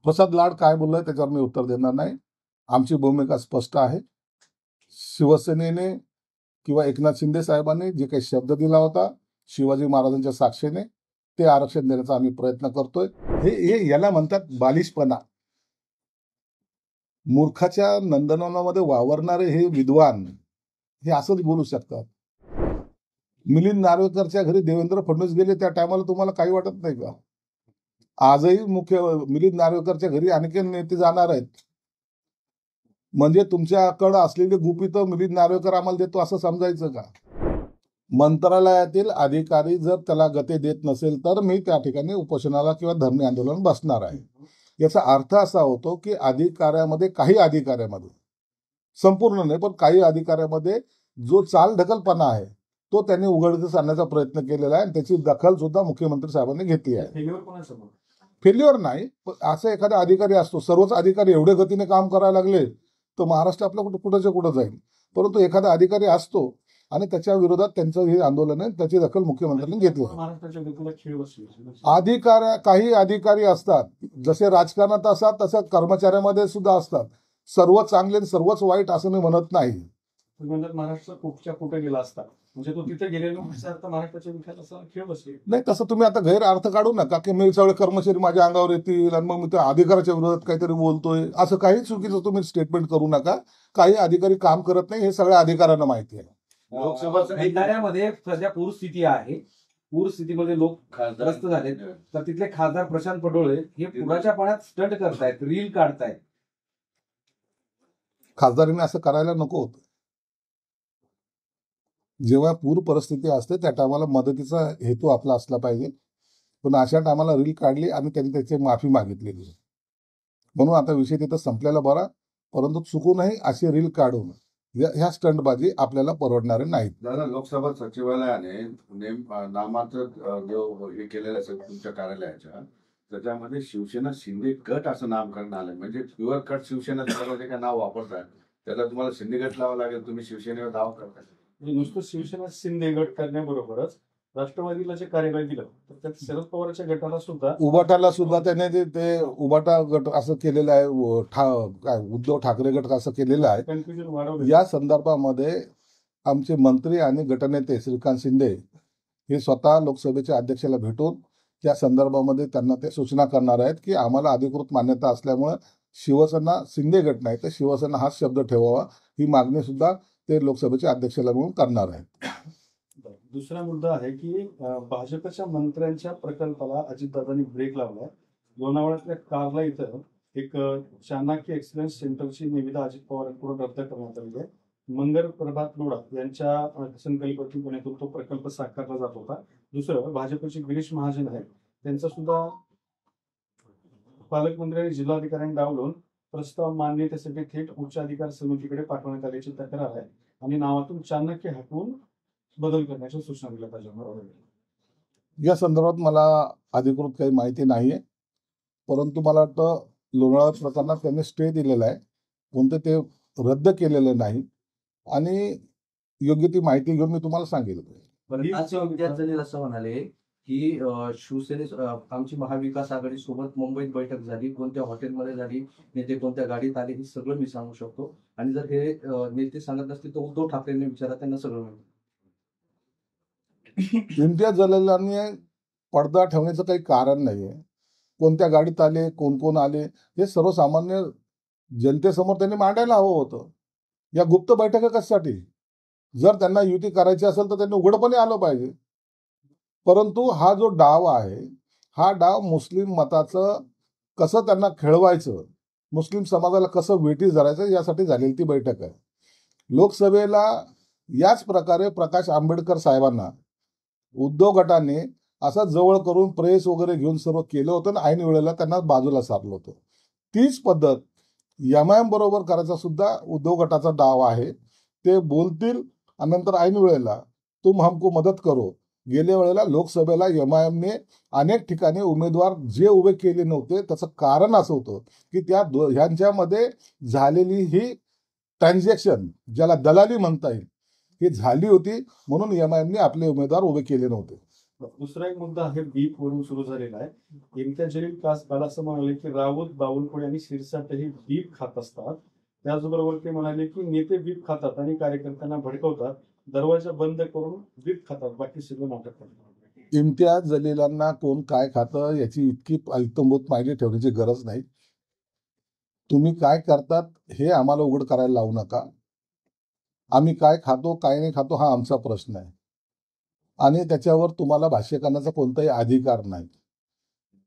प्रसाद लाड काय बोललाय त्याच्यावर मी उत्तर देणार नाही. आमची भूमिका स्पष्ट आहे. शिवसेनेने किंवा एकनाथ शिंदे साहेबांनी जे काही शब्द दिला होता शिवाजी महाराजांच्या साक्षीने ते आरक्षण देण्याचा आम्ही प्रयत्न करतोय. हे याला म्हणतात बालिशपणा. मूर्खाच्या नंदनवनामध्ये वावरणारे हे विद्वान हे असंच बोलू शकतात. मिलिंद नार्वेकरच्या घरी देवेंद्र फडणवीस गेले त्या टायमाला तुम्हाला काही वाटत नाही का? आजही मिलिंद नार्वेकरच्या घरी आणखी नेते जाणार आहेत. म्हणजे तुमच्याकडे असलेली गुपित मिलिंद नार्वेकर आम्हाला देतो असं समजायचं का? मंत्रालयातील अधिकारी जर त्याला गती देत नसेल तर मी त्या ठिकाणी उपोषणाला किंवा धरणे आंदोलन बसणार आहे. याचा अर्थ असा होतो की काही अधिकाऱ्यामध्ये संपूर्ण नाही पण काही अधिकाऱ्यामध्ये जो चालढकलपणा आहे तो त्यांनी उघडकीस आणण्याचा प्रयत्न केलेला आहे आणि त्याची दखल सुद्धा मुख्यमंत्री साहेबांनी घेतली आहे. फेल्युअर नाही, असा एखादा अधिकारी असतो. सर्वच अधिकारी एवढे गतीने काम करायला लागले तर महाराष्ट्र आपलं कुठं जाईल. परंतु एखादा अधिकारी असतो आणि त्याच्या विरोधात त्यांचं हे आंदोलन आहे त्याची दखल मुख्यमंत्र्यांनी घेतली. काही अधिकारी असतात जसे राजकारणात असतात तसं कर्मचाऱ्यामध्ये सुद्धा असतात. सर्व चांगले सर्वच वाईट असं मी म्हणत नाही. महाराष्ट्र कुठे गेला असता म्हणजे तो तिथे गेलेला महाराष्ट्राच्या विकासाचा खेळ बसले नाही. तसं तुम्ही आता गैर अर्थ काढू नका की मी सगळे कर्मचारी माझ्या अंगावर येतील आणि मग मी त्या अधिकाऱ्याच्या विरोधात काहीतरी बोलतोय असं काही चुकीचं तुम्ही स्टेटमेंट करू नका. काही अधिकारी काम करत नाही हे सगळ्या अधिकाऱ्यांना माहिती आहे. लोकसभेमध्ये सध्या पूरस्थिती आहे. पूरस्थितीमध्ये लोक त्रस्त झालेत तर तिथले खासदार प्रशांत पडोळे हे पुराच्या पाण्यात स्टंट करतायत, रील काढतायत. खासदारांनी असं करायला नको होतं. जेव्हा पूर परिस्थिती असते त्या टायमाला मदतीचा हेतू आपला असला पाहिजे. पण अशा टायमाला रील काढली आणि त्यांनी त्याची माफी मागितलेली म्हणून आता विषय तिथं संपलेला बरा. परंतु चुकूनही अशी रील काढून ह्या स्टंटबाजी आपल्याला परवडणारे नाहीत. दादा, लोकसभा सचिवालयाने नामांतर जो हे केलेलं असेल तुमच्या कार्यालयाच्या त्याच्यामध्ये शिवसेना शिंदे गट असं नामकरण आलंय. म्हणजे प्युअर कट शिवसेना जे काय नाव वापरताय त्याला तुम्हाला शिंदे गट लावावं लागेल. तुम्ही शिवसेनेवर दावा करताय. नुसतं शिवसेना शिंदे गट करण्याबरोबरच राष्ट्रवादीला जे कार्यालय दिलं तर त्यात शरद पवारच्या गटाला सुद्धा उबाटाला सुद्धा त्याने ते उबाटा गट असं केलेलं आहे. उद्धव ठाकरे गट असं केलेलं आहे. कन्फ्युजन वाढवलं. या संदर्भामध्ये आमचे मंत्री आणि गटनेते श्रीकांत शिंदे हे स्वतः लोकसभेच्या अध्यक्षाला भेटून त्या संदर्भामध्ये त्यांना ते सूचना करणार आहेत की आम्हाला अधिकृत मान्यता असल्यामुळे शिवसेना शिंदे गट नाही तर शिवसेना हाच शब्द ठेवावा ही मागणी सुद्धा ते लोकसभेच्या अध्यक्षाला म्हणून करणार आहेत. दुसरा मुद्दा आहे की भाजपच्या मंत्र्यांच्या प्रकल्पाला अजितदादांनी ब्रेक लावलाय. लोणावळ्यातल्या कारला इथं एक चाणक्य एक्सलन्स सेंटरची निविदा अजित पवारांकडून रद्द करण्यात आली आहे. मंगल प्रभात लोढा यांच्या संकल्पनेतून तो प्रकल्प साकारला जात होता. दुसरं भाजपचे गिरीश महाजन आहेत त्यांचा सुद्धा पालकमंत्री आणि जिल्हाधिकाऱ्यांनी डावलून प्रस्ताव मान्यतेसाठी थेट उच्च अधिकार समितीकडे पाठवण्यात आल्याची तक्रार आहे आणि नावातून चाणक्य हटवून बदल करण्याच्या सूचना दिल्या पाहिजे. या संदर्भात मला अधिकृत काही माहिती नाहीये. परंतु मला वाटतं लोणावळा प्रकरणात त्यांनी स्टे दिलेला आहे. कोणतं ते रद्द केलेलं नाही आणि योग्य ती माहिती घेऊन मी तुम्हाला सांगेल. असं म्हणाले की शिवसेने आमची महाविकास आघाडी सोबत मुंबईत बैठक झाली, कोणत्या हॉटेलमध्ये झाली, नेते कोणत्या गाडीत आले हे सगळं मी सांगू शकतो. आणि जर हे नेते सांगत नसतील तर उद्धव ठाकरेंनी विचारा, त्यांना सगळं माहिती. इम्तियाज जलीलांनी पडदा ठेवण्याचं काही कारण नाहीये. कोणत्या गाडीत आले, कोण कोण आले हे सर्वसामान्य जनतेसमोर त्यांनी मांडायला हवं होतं. या गुप्त बैठका कशासाठी? जर त्यांना युती करायची असेल तर त्यांनी उघडपणे आलं पाहिजे. परंतु हा जो डाव आहे हा डाव मुस्लिम मताचं कसं त्यांना खेळवायचं, मुस्लिम समाजाला कसं वेठीस धरायचं यासाठी झालेली ती बैठक आहे. लोकसभेला याच प्रकारे प्रकाश आंबेडकर साहेबांना उद्धव गटाने असा जवळ करून प्रेस वगैरे घेऊन सर्व केलं होतं आणि ऐन वेळेला त्यांना बाजूला सारलं होतं. तीच पद्धत एमआयएम बरोबर करायचा सुद्धा उद्धव गटाचा डाव आहे. ते बोलतील आणि नंतर ऐन वेळेला तुम हमको मदत करो. गेल्या वेळेला लोकसभेला एमआयएमने अनेक ठिकाणी उमेदवार जे उभे केले नव्हते त्याचं कारण असं होतं की ह्यांच्यामध्ये झालेली ही ट्रान्झॅक्शन ज्याला दलाली म्हणता येईल ही झाली होती म्हणून एमआयएमने आपले उमेदवार उभे केले नव्हते. दुसरा एक मुद्दा आहे बीप वरून सुरू झालेला आहे. इम्तियाज जलील काल असं म्हणाले की राऊत, बावनकुळे आणि शिरसाट हे बीप खात असतात. त्याचबरोबर ते म्हणाले की नेते बीप खातात आणि कार्यकर्त्यांना भडकवतात, दरवाजा बंद करून बीप खातात, बाकी सगळं नाटक करतात. इम्तियाज जलीलांना कोण काय खातं याची इतकी इत्तंभूत माहिती ठेवण्याची गरज नाही. तुम्ही काय करतात हे आम्हाला उघड करायला लावू नका. आम्ही काय खातो काय नाही खातो हा आमचा प्रश्न आहे आणि त्याच्यावर तुम्हाला भाष्य करण्याचा कोणताही अधिकार नाही.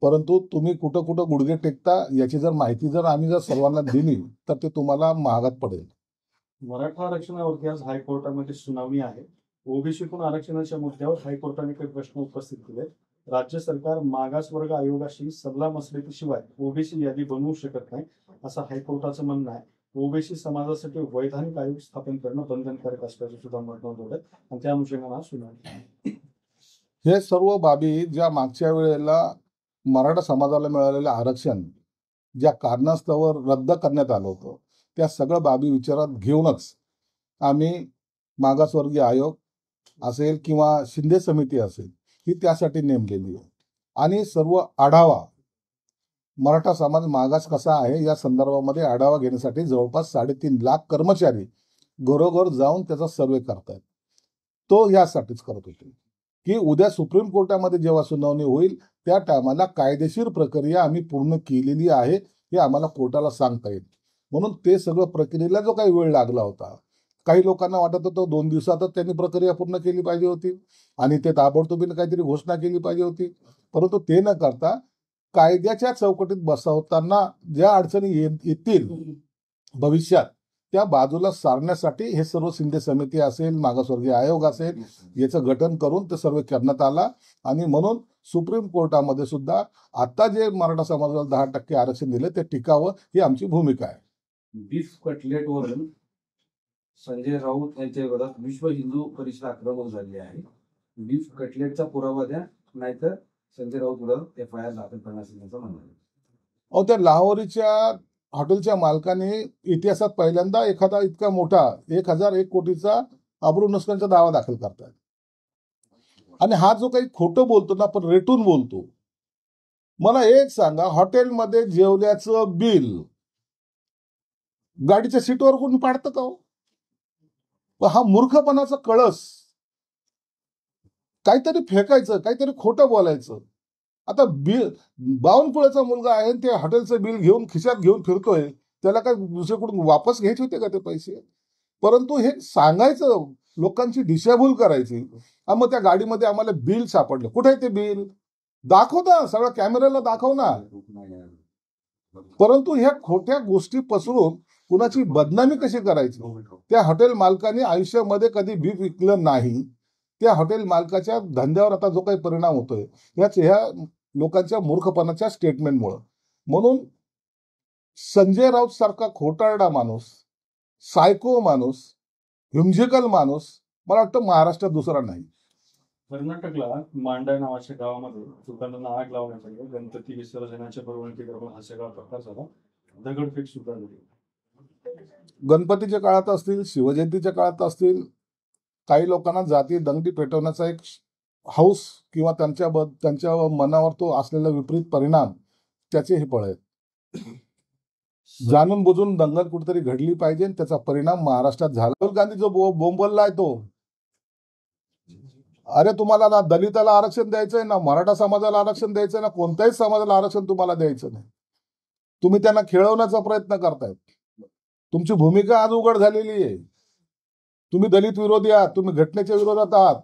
परंतु तुम्ही कुठं कुठं गुडघे टेकता याची जर माहिती आम्ही सर्वांना दिली तर ते तुम्हाला महागात पडेल. मराठा आरक्षणावरती आज हायकोर्टामध्ये सुनावणी आहे. ओबीसीतून आरक्षणाच्या मुद्द्यावर हायकोर्टाने काही प्रश्न उपस्थित केले. राज्य सरकार मागासवर्ग आयोगाशी सल्लामसलतीशिवाय ओबीसी यादी बनवू शकत नाही असं हायकोर्टाचं म्हणणं आहे. ओबीसी समाजासाठी वैधानिक आयोग स्थापन करणं बंधनकारक असल्याचं सुद्धा मत नोंदवलं आणि त्या अनुषंगाने सुनावणी. हे सर्व बाबी ज्या मागच्या वेळेला मराठा समाजाला मिळालेलं आरक्षण ज्या कारणास्तव रद्द करण्यात आलं होतं त्या सगळ्या बाबी विचारात घेऊनच आम्ही मागासवर्गीय आयोग असेल किंवा शिंदे समिती असेल ही त्यासाठी नेमलेली आहे आणि सर्व आढावा मराठा समाज मागास कसा आहे या संदर्भामध्ये आढावा घेण्यासाठी जवळपास 3.5 लाख कर्मचारी घरोघर जाऊन त्याचा सर्वे करतायत. तो यासाठीच करत होते की उद्या सुप्रीम कोर्टामध्ये जेव्हा सुनावणी होईल त्या टायमाला कायदेशीर प्रक्रिया आम्ही पूर्ण केलेली आहे हे आम्हाला कोर्टाला सांगता येईल. म्हणून ते सगळं प्रक्रियेला जो काही वेळ लागला होता, काही लोकांना वाटत होतं 2 दिवसातच त्यांनी प्रक्रिया पूर्ण केली पाहिजे होती आणि ते ताबडतोबीने काहीतरी घोषणा केली पाहिजे होती. परंतु ते न करता कायद्याच्या चौकटीत बसवताना ज्या अडचणी येतील भविष्यात त्या बाजूला सारण्यासाठी हे सर्व शिंदे समिती असेल, मागासवर्गीय आयोग असेल याचं गठन करून ते सर्व करण्यात आला आणि म्हणून सुप्रीम कोर्टामध्ये सुद्धा आता जे मराठा समाजाला 10% आरक्षण दिले ते टिकावं ही आमची भूमिका आहे. बीफ कटलेटवरून संजय राऊत यांच्या विरोधात विश्व हिंदू परिषद आक्रमक झाली आहे. बीफ कटलेटचा पुरावा द्या, नाहीतर संजय राऊत विरोधात FIR दाखल करण्याचं त्यांचं म्हणणं आहे. अहो, त्या लाहोरीच्या हॉटेलच्या मालकाने इतिहासात पहिल्यांदा एखादा इतका मोठा 1001 कोटीचा अब्रू नुकसानीचा दावा दाखल करतात आणि हा जो काही खोटं बोलतो ना पण रेटून बोलतो. मला एक सांगा, हॉटेलमध्ये जेवल्याचं बिल गाडीच्या सीटवर कोणी पाडतं का हो? हा मूर्खपणाचा कळस. काहीतरी फेकायचं, काहीतरी खोटं बोलायचं. आता बिल बावनकुळेचा मुलगा आहे ते हॉटेलचं बिल घेऊन खिशात घेऊन फिरतोय, त्याला काय दुसरीकडून वापस घ्यायचे होते का ते पैसे? परंतु हे सांगायचं, लोकांची दिशाभूल करायची. मग त्या गाडीमध्ये आम्हाला बिल सापडलं, कुठे आहे ते बिल? दाखव ना, सगळ्या कॅमेऱ्याला दाखव ना. परंतु ह्या खोट्या गोष्टी पसरून कुणाची बदनामी कशी करायची? त्या हॉटेल मालकाने आयुष्यामध्ये कधी बीफ विकलं नाही. त्या हॉटेल मालकाच्या धंद्यावर आता जो काही परिणाम होतोय ह्या लोकांच्या मूर्खपणाच्या स्टेटमेंटमुळे. म्हणून संजय राऊत सारखा खोटारडा माणूस, सायको माणूस, हिमजिकल माणूस मला वाटतं महाराष्ट्रात दुसरा नाही. कर्नाटकला मांडा नावाच्या गावामध्ये दुकानांना आग लावण्यासाठी गणपती विसर्जनाच्या परवानगीदरम्यान हा सगळा प्रकार झाला. दगडफेक सुद्धा झाली. गणपतीच्या काळात असतील, शिवजयंतीच्या काळात असतील, काही लोकांना जाती दंगली पेटवण्याचा एक हौस किंवा त्यांच्या मनावर तो असलेला विपरीत परिणाम त्याचे हे फळ आहेत. जाणून बुजून दंगल कुठेतरी घडली पाहिजे, त्याचा परिणाम महाराष्ट्रात झाला. राहुल गांधी जो बोंबललाय तो, अरे तुम्हाला ना दलिताला आरक्षण द्यायचंय, ना मराठा समाजाला आरक्षण द्यायचंय, ना कोणत्याही समाजाला आरक्षण तुम्हाला द्यायचं नाही. तुम्ही त्यांना खेळवण्याचा प्रयत्न करतायत. तुमची भूमिका आज उघड झालेली आहे. तुम्ही दलित विरोधी आहात, तुम्ही घटनेच्या विरोधात आहात.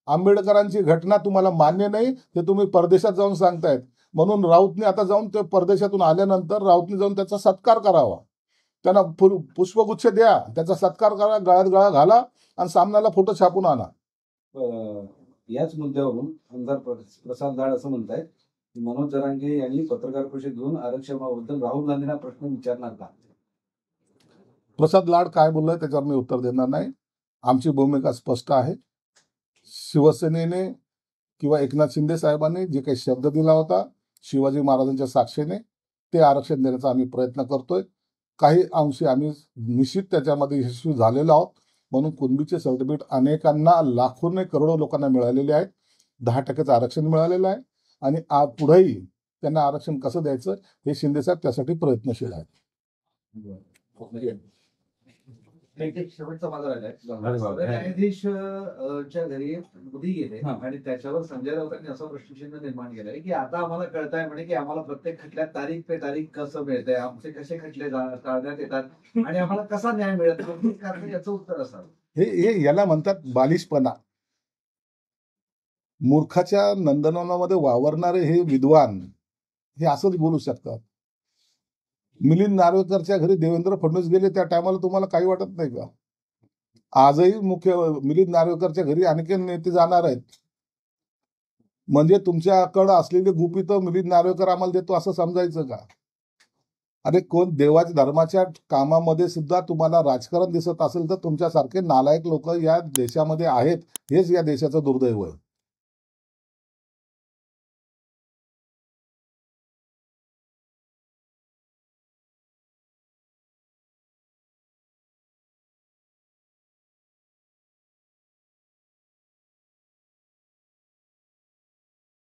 आंबेडकरांची घटना तुम्हाला मान्य नाही ते तुम्ही परदेशात जाऊन सांगतायत. म्हणून राऊतने आता जाऊन ते परदेशातून आल्यानंतर राऊतने जाऊन त्याचा सत्कार करावा, त्यांना पुष्पगुच्छ द्या, त्याचा सत्कार करा, गळ्यात गळा घाला आणि सामन्याला फोटो छापून आणा. याच मुद्द्यावरून आमदार प्रसाद लाड असं म्हणतायत की मनोज जरांगे यांनी पत्रकार परिषद घेऊन आरक्षणाबद्दल राहुल गांधींना प्रश्न विचारणार का? प्रसाद लाड काय बोललाय त्याच्यावर मी उत्तर देणार नाही. आमची भूमिका स्पष्ट आहे. शिवसेनेने किंवा एकनाथ शिंदे साहेबांनी जे काही शब्द दिला होता शिवाजी महाराजांच्या साक्षीने ते आरक्षण देण्याचा आम्ही प्रयत्न करतोय. काही अंशी आम्ही निश्चित त्याच्यामध्ये यशस्वी झालेलो आहोत. म्हणून कुणबीचे सर्टिफिकेट अनेकांना, लाखोने करोडो लोकांना मिळालेले आहेत. 10% आरक्षण मिळालेलं आहे आणि पुढेही त्यांना आरक्षण कसं द्यायचं हे शिंदेसाहेब त्यासाठी प्रयत्नशील आहेत. एक शेवटचा माझा राहिलाय. अरे बाप. न्यायाधीश च्या घरी मोदी गेले हा. आणि त्याच्यावर संजय राऊतांनी असं प्रश्नचिन्ह निर्माण केलंय की आता आम्हाला कळतंय म्हणे की आम्हाला प्रत्येक खटल्यात तारीख पे तारीख कसं मिळतंय, आमचे कसे खटले टाळण्यात येतात आणि आम्हाला कसा न्याय मिळत नाही. कारण याचं उत्तर असावं. हे याला म्हणतात बालिशपणा. मूर्खाच्या नंदनवनामध्ये वावरणारे हे विद्वान हे असंच बोलू शकतात. मिलिंद नार्वेकरच्या घरी देवेंद्र फडणवीस गेले त्या टायमाला तुम्हाला काही वाटत नाही का? आजही मिलिंद नार्वेकरच्या घरी आणखी नेते जाणार आहेत. म्हणजे तुमच्याकडे असलेली गुपित मिलिंद नार्वेकर आम्हाला देतो असं समजायचं का? अरे कोण देवाच्या धर्माच्या कामामध्ये सुद्धा तुम्हाला राजकारण दिसत असेल तर तुमच्यासारखे नालायक लोक या देशामध्ये आहेत. हेच या देशाचं दुर्दैव आहे.